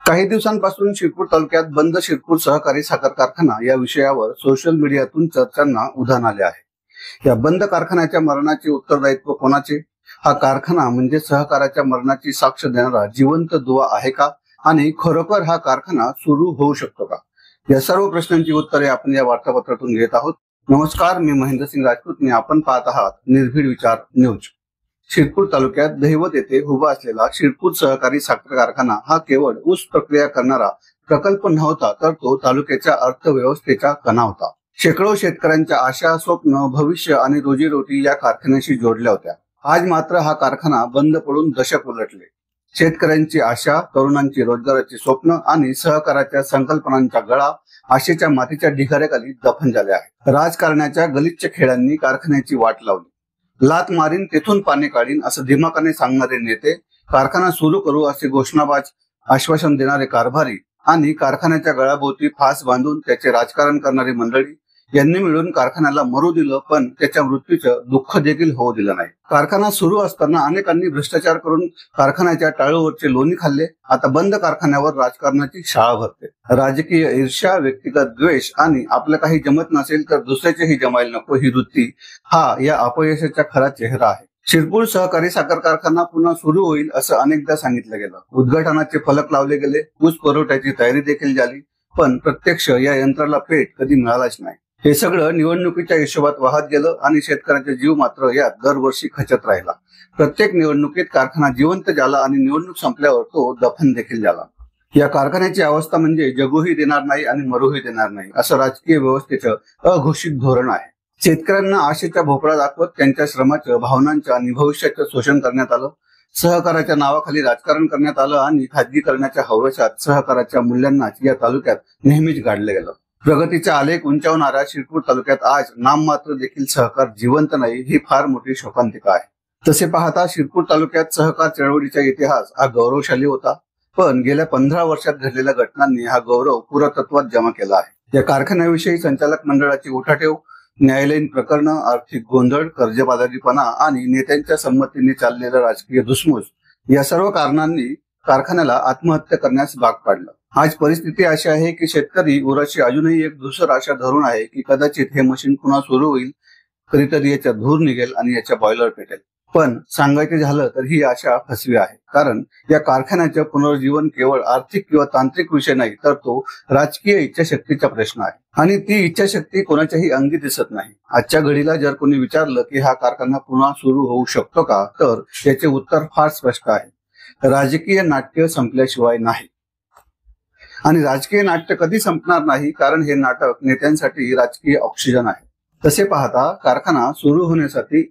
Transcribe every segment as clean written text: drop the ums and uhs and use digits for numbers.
काही दिवसांपासून शिरपूर तालुक्यात बंद शिरपूर सहकारी साखर कारखाना या विषयावर सोशल मीडियातून चर्चांना उधाण आले आहे। या बंद कारखान्याच्या मरणाचे उत्तरदायित्व कोणाचे? हा कारखाना म्हणजे सहकाराच्या मरणाची साक्ष देणारा जिवंत दुवा आहे का? आणि खरोखर हा कारखाना सुरू होऊ शकतो का? या सर्व प्रश्नांची उत्तरे आपण या वार्तापत्रातून घेत आहोत। नमस्कार, मी महेंद्र सिंग राजपूत आणि आपण पाहत आहात निर्भीड विचार न्यूज। शिरपूर तालुक्यात दहिवत येथे उभा असलेला शिरपूर सहकारी साखर कारखाना हा केवळ ऊस प्रक्रिया करणारा प्रकल्प नव्हता, तर तो तालुक्याच्या अर्थव्यवस्थेचा कणा होता। शेकडो शेतकऱ्यांच्या आशा, स्वप्न, भविष्य आणि रोजीरोटी या कारखान्याशी जोडल्या होत्या। आज मात्र हा कारखाना बंद पडून दशक उलटले। शेतकऱ्यांची आशा, तरुणांची रोजगाराची स्वप्न आणि सहकाराच्या संकल्पनांचा गळा आशेच्या मातीच्या ढिगाऱ्याखाली दफन झाले आहे। राजकारणाच्या गलिच्छ खेळांनी कारखान्याची वाट लावली। लात मारीन तेथून पाणी काढीन असं दिमाकाने सांगणारे नेते, कारखाना सुरू करू असे घोषणाबाज आश्वासन देणारे कारभारी आणि कारखान्याच्या गळाभोवती फास बांधून त्याचे राजकारण करणारी मंडळी यांनी मिळून कारखान्याला मरू दिलं, पण त्याच्या मृत्यूचं दुःख देखील होऊ दिलं नाही। कारखाना सुरू असताना अनेकांनी भ्रष्टाचार करून कारखान्याच्या टाळूवरचे लोणी खाल्ले। आता बंद कारखान्यावर राजकारणाची शाळा भरते। राजकीय ईर्ष्या, व्यक्तिगत द्वेष आणि आपलं काही जमत नसेल तर दुसऱ्याचेही जमायला नको ही वृत्ती हा या अपयशाचा खरा चेहरा आहे। शिरपूर सहकारी साखर कारखाना पुन्हा सुरू होईल असं अनेकदा सांगितलं गेलं। उद्घाटनाचे फलक लावले गेले, ऊस पुरवठ्याची तयारी देखील झाली, पण प्रत्यक्ष या यंत्राला पेट कधी मिळालाच नाही। हे सगळं निवडणुकीच्या हिशोबात वाहत गेलं आणि शेतकऱ्याचा जीव मात्र यात दरवर्षी खचत राहिला। प्रत्येक निवडणुकीत कारखाना जिवंत झाला आणि निवडणूक संपल्यावर तो दफन देखील झाला। या कारखान्याची अवस्था म्हणजे जगूही देणार नाही आणि मरूही देणार नाही असं राजकीय व्यवस्थेचं अघोषित धोरण आहे। शेतकऱ्यांना आशेचा भोपळा दाखवत त्यांच्या श्रमाचं, भावनांचं आणि भविष्याचं शोषण करण्यात आलं। सहकाराच्या नावाखाली राजकारण करण्यात आलं आणि खाजगीकरणाच्या हवेशात सहकाराच्या मूल्यांनाच या तालुक्यात नेहमीच गाडलं गेलं। प्रगतीचा आलेख उंचावणाऱ्या शिरपूर तालुक्यात आज नाममात्र देखील सहकार जिवंत नाही, ही फार मोठी शोकांतिका आहे। तसे पाहता शिरपूर तालुक्यात सहकार चळवळीचा इतिहास हा गौरवशाली होता, पण गेल्या 15 वर्षात घडलेल्या घटनांनी हा गौरव पुरातत्वात जमा केला आहे। या कारखान्याविषयी संचालक मंडळाची उठाठेव, न्यायालयीन प्रकरण, आर्थिक गोंधळ, कर्जबाजारीपणा आणि नेत्यांच्या संमतीने चाललेला राजकीय धुसमूस या सर्व कारणांनी कारखान्याला आत्महत्या करण्यास भाग पाडलं। आज परिस्थिती अशी आहे की शेतकरी उराशी अजूनही एक धूसर आशा धरून आहे की कदाचित हे मशीन पुन्हा सुरू होईल, कधीतरी याच्या धूर निघेल आणि याच्या बॉयलर पेटेल। पण सांगायचे झालं तर ही आशा फसवी आहे, कारण या कारखान्याचं पुनर्जीवन केवळ आर्थिक किंवा तांत्रिक विषय नाही, तर तो राजकीय इच्छाशक्तीचा प्रश्न आहे आणि ती इच्छाशक्ती कोणाच्याही अंगी दिसत नाही। आजच्या घडीला जर कोणी विचारलं की हा कारखाना पुन्हा सुरू होऊ शकतो का, तर याचे उत्तर फार स्पष्ट आहे, राजकीय नाट्य संपल्याशिवाय नाही। आणि राजकीय नाट्य कधी संपणार नाही, कारण हे नाटक नेत्यांसाठी राजकीय ऑक्सिजन आहे। तसे पाहता कारखाना सुरू होण्यासाठी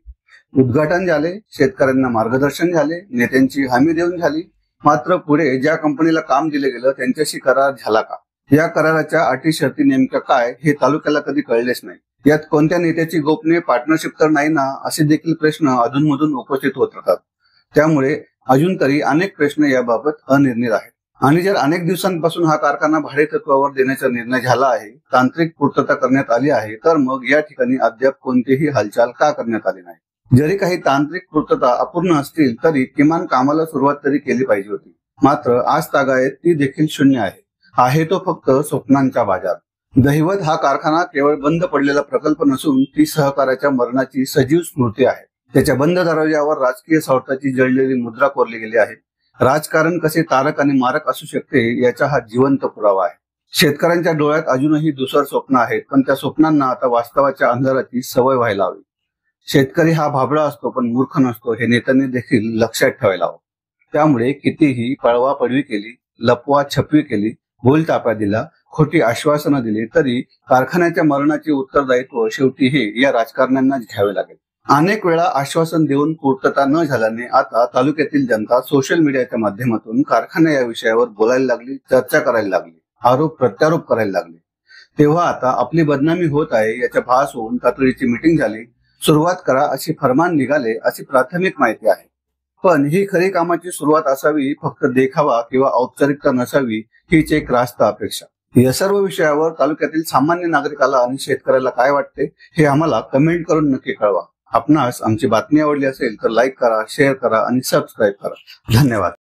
उद्घाटन झाले, शेतकऱ्यांना मार्गदर्शन झाले, नेत्यांची हमी देऊन झाली, मात्र पुढे ज्या कंपनीला काम दिले गेलं त्यांच्याशी करार झाला का? या कराराच्या अटी शर्ती नेमक्या काय हे तालुक्याला कधी कळलेच नाही। यात कोणत्या नेत्याची गोपनीय पार्टनरशिप तर नाही ना, असे देखील प्रश्न अधूनमधून उपस्थित होत राहतात। त्यामुळे अजून तरी अनेक प्रश्न याबाबत अनिर्णित आहेत। आणि जर अनेक दिवसांपासून हा कारखाना भाडेतत्वावर देण्याचा निर्णय झाला आहे, तांत्रिक पूर्तता करण्यात आली आहे, तर मग या ठिकाणी अद्याप कोणतीही हालचाल का करण्यात आली नाही? जरी काही तांत्रिक पूर्तता अपूर्ण असतील तरी किमान कामाला सुरुवात तरी केली पाहिजे होती, मात्र आज तागायत ती देखील शून्य आहे तो फक्त स्वप्नांचा बाजार। दहिवत हा कारखाना केवळ बंद पडलेला प्रकल्प नसून ती सहकाराच्या मरणाची सजीव स्मृती आहे। त्याच्या बंद दरवाज्यावर राजकीय स्वार्थाची जळलेली मुद्रा कोरली गेली आहे। राजकारण कसे तारक आणि मारक असू शकते याचा हा जिवंत पुरावा आहे। शेतकऱ्यांच्या डोळ्यात अजूनही धुसर स्वप्न आहेत, पण त्या स्वप्नांना आता वास्तवाच्या अंधाराची सवय व्हायला हवी। शेतकरी हा भाबडा असतो पण मूर्ख नसतो, हे नेत्यांनी देखील लक्षात ठेवायला हवं। त्यामुळे कितीही पळवापळवी केली, लपवा छपवी केली, भूलतापा दिला, खोटी आश्वासनं दिली, तरी कारखान्याच्या मरणाचे उत्तरदायित्व शेवटी हे या राजकारण्यांनाच घ्यावे लागेल। अनेक वेळा आश्वासन देऊन पूर्तता न झाल्याने आता तालुक्यातील जनता सोशल मीडियाच्या माध्यमातून कारखाना या विषयावर बोलायला लागली, चर्चा करायला लागली, आरोप प्रत्यारोप करायला लागली। तेव्हा आता आपली बदनामी होत आहे याचा भास होऊन तातडीची मीटिंग झाली, सुरुवात करा अशी फरमान निघाले अशी प्राथमिक माहिती आहे। पण ही खरी कामाची सुरुवात असावी, फक्त देखावा किंवा औपचारिकता नसावी, हीच एक रास्त अपेक्षा। या सर्व विषयावर तालुक्यातील सामान्य नागरिकाला आणि शेतकऱ्याला काय वाटते हे आम्हाला कमेंट करून नक्की कळवा। आपणास आमची बातमी आवडली असेल तर लाईक करा, शेअर करा आणि सबस्क्राईब करा। धन्यवाद।